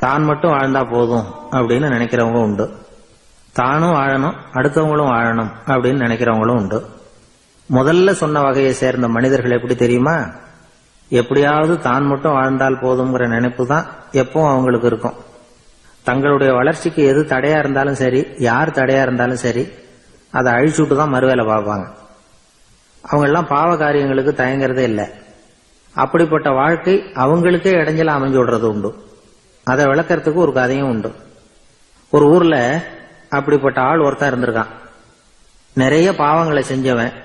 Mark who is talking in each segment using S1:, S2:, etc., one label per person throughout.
S1: தான் மட்டும் வாழ்ந்தா போதும் அப்படின்னு நினைக்கிறவங்க உண்டு. தானும் வாழணும், அடுத்தவங்களும் வாழணும் அப்படின்னு நினைக்கிறவங்களும் உண்டு. முதல்ல சொன்ன வகையை சேர்ந்த மனிதர்கள் எப்படி தெரியுமா? எப்படியாவது தான் மட்டும் வாழ்ந்தால் போதுங்கிற நினைப்பு தான் எப்பவும் அவங்களுக்கு இருக்கும். தங்களுடைய வளர்ச்சிக்கு எது தடையா இருந்தாலும் சரி, யார் தடையா இருந்தாலும் சரி, அதை அழிச்சுட்டு தான் மறுவேலை பார்ப்பாங்க. அவங்க எல்லாம் பாவ காரியங்களுக்கு தயங்குறதே இல்லை. அப்படிப்பட்ட வாழ்க்கை அவங்களுக்கே இடைஞ்சல அமைஞ்சு விடுறது உண்டு. அதை விளக்கறதுக்கு ஒரு கதையும் உண்டு. ஒரு ஊர்ல அப்படிப்பட்ட ஆள் ஒருத்தன் இருந்திருக்கான். நிறைய பாவங்களை செஞ்சவன்.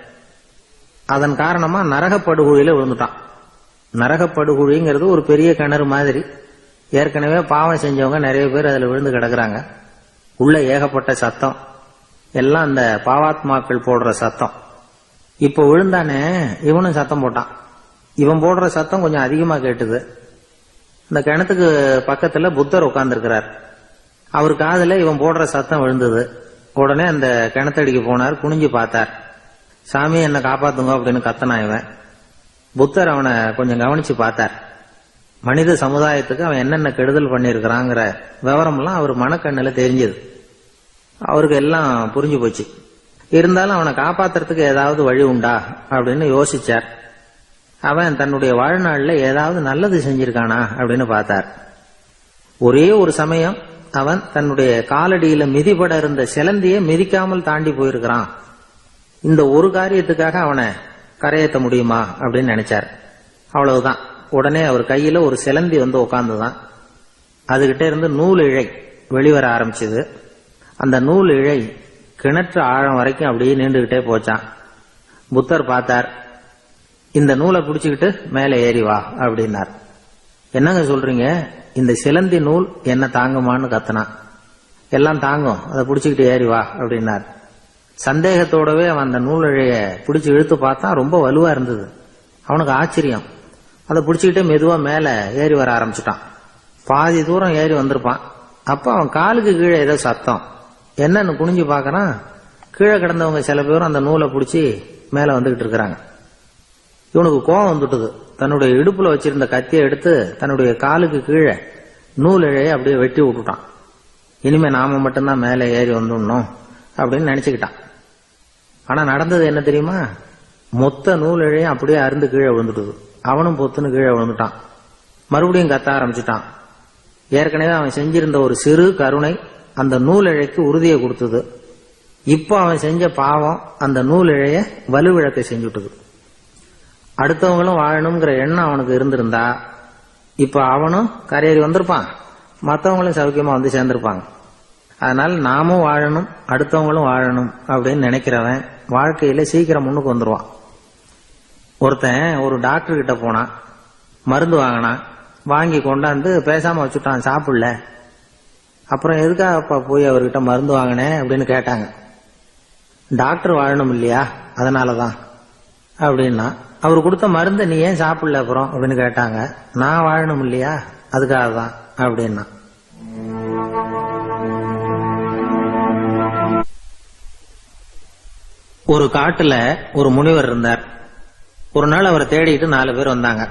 S1: அதன் காரணமா நரகப்படுகொழியில விழுந்துட்டான். நரகப்படுகொழிங்கிறது ஒரு பெரிய கிணறு மாதிரி. ஏற்கனவே பாவம் செஞ்சவங்க நிறைய பேர் அதுல விழுந்து கிடக்குறாங்க. உள்ள ஏகப்பட்ட சத்தம், எல்லாம் அந்த பாவாத்மாக்கள் போடுற சத்தம். இப்ப விழுந்தானே இவனும் சத்தம் போட்டான். இவன் போடுற சத்தம் கொஞ்சம் அதிகமா கேட்டுது. இந்த கிணத்துக்கு பக்கத்துல புத்தர் உட்கார்ந்துருக்கிறார். அவர் காதுல இவன் போடுற சத்தம் விழுந்தது. உடனே அந்த கிணத்தடிக்கு போனார். குனிஞ்சு பார்த்தார். சாமி என்ன காப்பாத்துங்க அப்படின்னு கத்தனா இவன். புத்தர் அவனை கொஞ்சம் கவனிச்சு பார்த்தார். மனித சமுதாயத்துக்கு அவன் என்னென்ன கெடுதல் பண்ணிருக்கிறாங்கிற விவரம் எல்லாம் அவர் மனக்கண்ணுல தெரிஞ்சது. அவருக்கு எல்லாம் புரிஞ்சு போச்சு. இருந்தாலும் அவனை காப்பாத்துறதுக்கு ஏதாவது வழி உண்டா அப்படின்னு யோசிச்சார். அவன் தன்னுடைய வாழ்நாள்ல ஏதாவது நல்லது செஞ்சிருக்கானா அப்படின்னு பார்த்தார். ஒரே ஒரு சமயம் அவன் தன்னுடைய காலடியில மிதிபட இருந்த சிலந்தியை மிதிக்காமல் தாண்டி போயிருக்கிறான். இந்த ஒரு காரியத்துக்காக அவனை கரையேற்ற முடியுமா அப்படின்னு நினைச்சார். அவ்வளவுதான். உடனே அவர் கையில ஒரு சிலந்தி வந்து உட்கார்ந்துதான். அதுகிட்ட இருந்து நூல் இழை வெளிவர ஆரம்பிச்சது. அந்த நூல் இழை கிணற்று ஆழம் வரைக்கும் அப்படியே நீண்டுகிட்டே போச்சான். புத்தர் பார்த்தார். இந்த நூலை பிடிச்சுக்கிட்டு மேலே ஏறி வா அப்படின்னார். என்னங்க சொல்றீங்க? இந்த சிலந்தி நூல் என்ன தாங்குமான்னு கத்தனான். எல்லாம் தாங்கும், அதை பிடிச்சுக்கிட்டு ஏறி வா அப்படின்னார். சந்தேகத்தோடவே அவன் அந்த நூல் இழைய பிடிச்சு இழுத்து பார்த்தான். ரொம்ப வலுவா இருந்தது. அவனுக்கு ஆச்சரியம். அதை பிடிச்சுக்கிட்டே மெதுவா மேல ஏறி வர ஆரம்பிச்சுட்டான். பாதி தூரம் ஏறி வந்திருப்பான். அப்ப அவன் காலுக்கு கீழே ஏதோ சத்தம். என்னன்னு குனிஞ்சு பார்க்கறான். கீழே கிடந்தவங்க சில பேரும் அந்த நூலை பிடிச்சி மேல வந்துகிட்டு இருக்கிறாங்க. இவனுக்கு கோபம் வந்துட்டுது. தன்னுடைய இடுப்புல வச்சிருந்த கத்தியை எடுத்து தன்னுடைய காலுக்கு கீழே நூல் இழையை அப்படியே வெட்டி விட்டுட்டான். இனிமே நாம மட்டும்தான் மேலே ஏறி வந்துடணும் அப்படின்னு நினைச்சுக்கிட்டான். ஆனா நடந்தது என்ன தெரியுமா? மொத்த நூல் இழையும் அப்படியே அருந்து கீழே விழுந்துட்டுது. அவனும் பொத்துன்னு கீழே விழுந்துட்டான். மறுபடியும் கத்த ஆரம்பிச்சுட்டான். ஏற்கனவே அவன் செஞ்சிருந்த ஒரு சிறு கருணை அந்த நூல் இழைக்கு உறுதியை கொடுத்தது. இப்போ அவன் செஞ்ச பாவம் அந்த நூல் இழைய வலுவிழக்க செஞ்சுட்டுது. அடுத்தவங்களும் வாழணுங்கிற எண்ணம் அவனுக்கு இருந்திருந்தா இப்ப அவனும் கரையேறி வந்திருப்பான், மற்றவங்களும் சௌக்கியமா வந்து சேர்ந்திருப்பாங்க. அதனால நாமும் வாழணும், அடுத்தவங்களும் வாழணும் அப்படின்னு நினைக்கிறவன் வாழ்க்கையில சீக்கிரம் முன்னுக்கு வந்துருவான். ஒருத்தன் ஒரு டாக்டர் கிட்ட போனான். மருந்து வாங்கினான். வாங்கி கொண்டாந்து பேசாம வச்சுட்டான், சாப்பிடல. அப்புறம் எதுக்காக போய் அவர்கிட்ட மருந்து வாங்கினேன் அப்படின்னு கேட்டாங்க. டாக்டர் வாழணும் இல்லையா, அதனாலதான் அப்படின்னா. அவர் கொடுத்த மருந்தை நீ ஏன் சாப்பிடல அப்புறம் அப்படின்னு கேட்டாங்க. நான் வாழணும் இல்லையா, அதுக்காக தான் அப்படின்னா. ஒரு காட்டுல ஒரு முனிவர் இருந்தார். ஒரு நாள் அவரை தேடிட்டு 4 பேர் வந்தாங்க.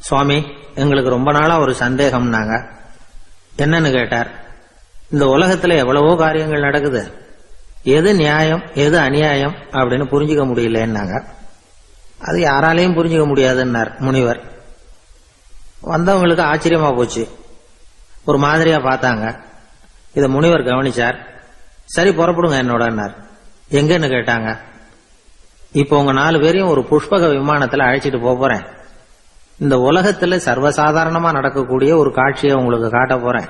S1: சுவாமி, எங்களுக்கு ரொம்ப நாளா ஒரு சந்தேகம்னாங்க. என்னன்னு கேட்டார். இந்த உலகத்துல எவ்வளவோ காரியங்கள் நடக்குது, எது நியாயம் எது அநியாயம் அப்படின்னு புரிஞ்சுக்க முடியலன்னாங்க. அது யாராலையும் புரிஞ்சுக்க முடியாதுன்னார் முனிவர். வந்தவங்களுக்கு ஆச்சரியமா போச்சு. ஒரு மாதிரியா பார்த்தாங்க. இத முனிவர் கவனிச்சார். சரி புறப்படுங்க என்னோடன்னார். எங்கன்னு கேட்டாங்க. இப்போ உங்க 4 பேரையும் ஒரு புஷ்பக விமானத்துல அழைச்சிட்டு போறேன். இந்த உலகத்துல சர்வசாதாரணமா நடக்கக்கூடிய ஒரு காட்சியை உங்களுக்கு காட்ட போறேன்.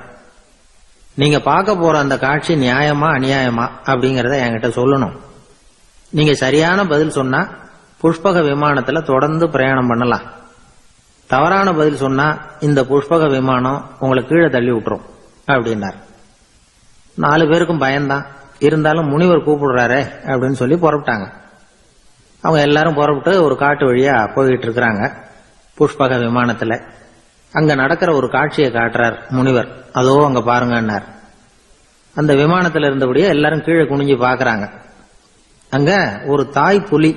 S1: நீங்க பார்க்க போற அந்த காட்சி நியாயமா அநியாயமா அப்படிங்கறத என்கிட்ட சொல்லணும். நீங்க சரியான பதில் சொன்னா புஷ்பக விமானத்துல தொடர்ந்து பிரயாணம் பண்ணலாம். தவறான பதில் சொன்னா இந்த புஷ்பக விமானம் உங்களை கீழே தள்ளி விட்டுரும் அப்படின்னார். 4 பேருக்கும் பயம்தான். இருந்தாலும் முனிவர் கூப்பிடுறாரே அப்படின்னு சொல்லி புறப்பட்டாங்க. அவங்க எல்லாரும் புறப்பட்டு ஒரு காட்டு வழியா போயிட்டு இருக்கிறாங்க புஷ்பக விமானத்துல. அங்க நடக்கிற ஒரு காட்சியை காட்டுறார் முனிவர். அதோ அங்க பாருங்கன்னார். அந்த விமானத்துல இருந்தபடியே எல்லாரும் கீழே குனிஞ்சு பாக்குறாங்க. அங்க ஒரு தாய் புலி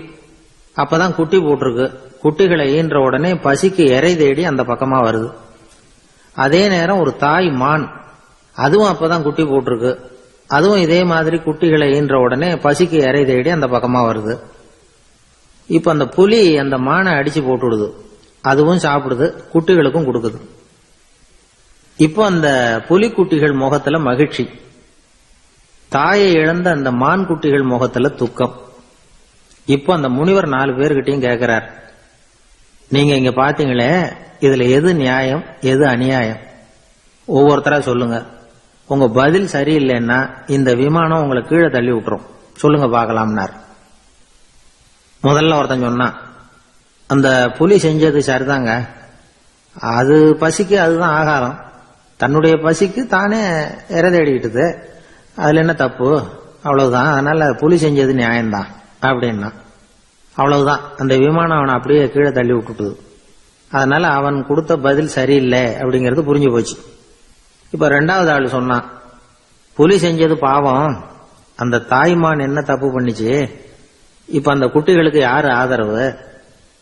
S1: அப்பதான் குட்டி போட்டிருக்கு. குட்டிகளை ஈன்ற உடனே பசிக்கு இறை தேடி அந்த பக்கமா வருது. அதே நேரம் ஒரு தாய் மான், அதுவும் அப்பதான் குட்டி போட்டிருக்கு. அதுவும் இதே மாதிரி குட்டிகளை ஈன்ற உடனே பசிக்கு இறை தேடி அந்த பக்கமா வருது. இப்ப அந்த புலி அந்த மானை அடிச்சு போட்டுடுது, அதுவும் சாப்பிடுது, குட்டிகளுக்கும் கொடுக்குது. இப்போ அந்த புலிக்குட்டிகள் முகத்துல மகிழ்ச்சி, தாயை இழந்த அந்த மான் குட்டிகள் முகத்துல துக்கம். இப்போ அந்த முனிவர் 4 பேர்கிட்டையும் கேட்கிறார், நீங்க இங்க பாத்தீங்களே, இதுல எது நியாயம் எது அநியாயம்? ஒவ்வொருத்தரா சொல்லுங்க. உங்க பதில் சரியில்லைன்னா இந்த விமானம் உங்களை கீழே தள்ளி விட்டுரும், சொல்லுங்க பார்க்கலாம்னார். முதல்ல ஒருத்தன் சொன்னான், அந்த புலி செஞ்சது சரிதாங்க, அது பசிக்கு அதுதான் ஆகாரம், தன்னுடைய பசிக்கு தானே இறை தேடிக்கிட்டது, அதுல என்ன தப்பு, அவ்வளவுதான், அதனால புலி செஞ்சது நியாயம்தான் அப்படின்னா. அவ்வளவுதான், அந்த விமானம் அவனை அப்படியே கீழே தள்ளி விட்டுட்டுது. அதனால அவன் கொடுத்த பதில் சரியில்லை அப்படிங்கிறது புரிஞ்சு போச்சு. இப்ப 2வது ஆள் சொன்னான், புலி செஞ்சது பாவம், அந்த தாய்மான் என்ன தப்பு பண்ணிச்சு, இப்ப அந்த குட்டிகளுக்கு யாரு ஆதரவு,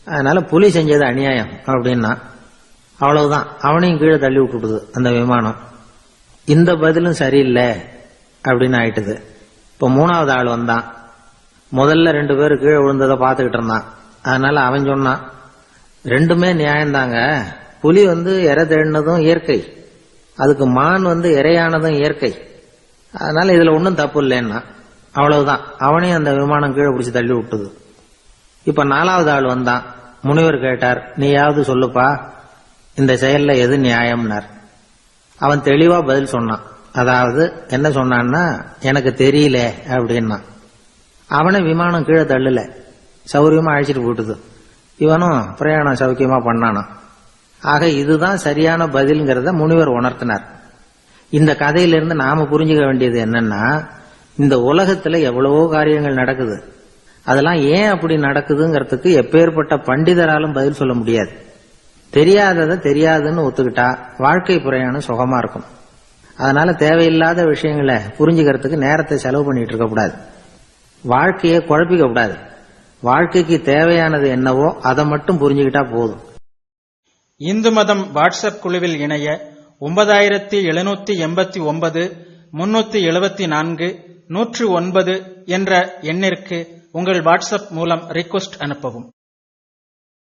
S1: அதனால புலி செஞ்சது அநியாயம் அப்படின்னா. அவ்வளவுதான், அவனையும் கீழே தள்ளி விட்டுடுது அந்த விமானம். இந்த பதிலும் சரியில்லை அப்படின்னு ஆயிட்டுது. இப்ப 3வது ஆள் வந்தான். முதல்ல 2 பேர் கீழே விழுந்ததை பார்த்துக்கிட்டு இருந்தான். அதனால அவன் சொன்னான், ரெண்டுமே நியாயம்தாங்க, புலி இறை தேடினதும் இயற்கை, அதுக்கு மான் இறையானதும் இயற்கை, அதனால இதுல ஒன்றும் தப்பு இல்லைன்னா. அவ்வளவுதான், அவனையும் அந்த விமானம் கீழே பிடிச்சி தள்ளி விட்டுது. இப்ப 4வது ஆள் வந்தான். முனிவர் கேட்டார், நீயாவது சொல்லுப்பா, இந்த செயல்ல எது நியாயம்னார். அவன் தெளிவா பதில் சொன்னான். அதாவது என்ன சொன்னான்னா, எனக்கு தெரியல அப்படின்னா. அவனை விமானம் கீழே தள்ளல, சௌரியமா அழைச்சிட்டு போட்டுது. இவனும் பிரயாணம் சௌக்கியமா பண்ணானான். ஆக இதுதான் சரியான பதில்ங்கிறத முனிவர் உணர்த்தினார். இந்த கதையிலிருந்து நாம புரிஞ்சுக்க வேண்டியது என்னன்னா, இந்த உலகத்துல எவ்வளவோ காரியங்கள் நடக்குது, அதெல்லாம் ஏன் அப்படி நடக்குதுங்கிறதுக்கு எப்பேற்பட்ட பண்டிதராலும் பதில் சொல்ல முடியாது. தெரியாததை தெரியாதுன்னு ஒத்துக்கிட்டா வாழ்க்கை பிரயாணம் சுகமா இருக்கும். அதனால தேவையில்லாத விஷயங்களை புரிஞ்சுக்கிறதுக்கு நேரத்தை செலவு பண்ணிட்டு இருக்க கூடாது, வாழ்க்கையை குழப்பிக்க கூடாது. வாழ்க்கைக்கு தேவையானது என்னவோ அதை மட்டும் புரிஞ்சுக்கிட்டா போதும்.
S2: இந்து மதம் வாட்ஸ்அப் குழுவில் இணைய 9789 374 109 என்ற எண்ணிற்கு உங்கள் வாட்ஸ்அப் மூலம் ரிக்வெஸ்ட் அனுப்பவும்.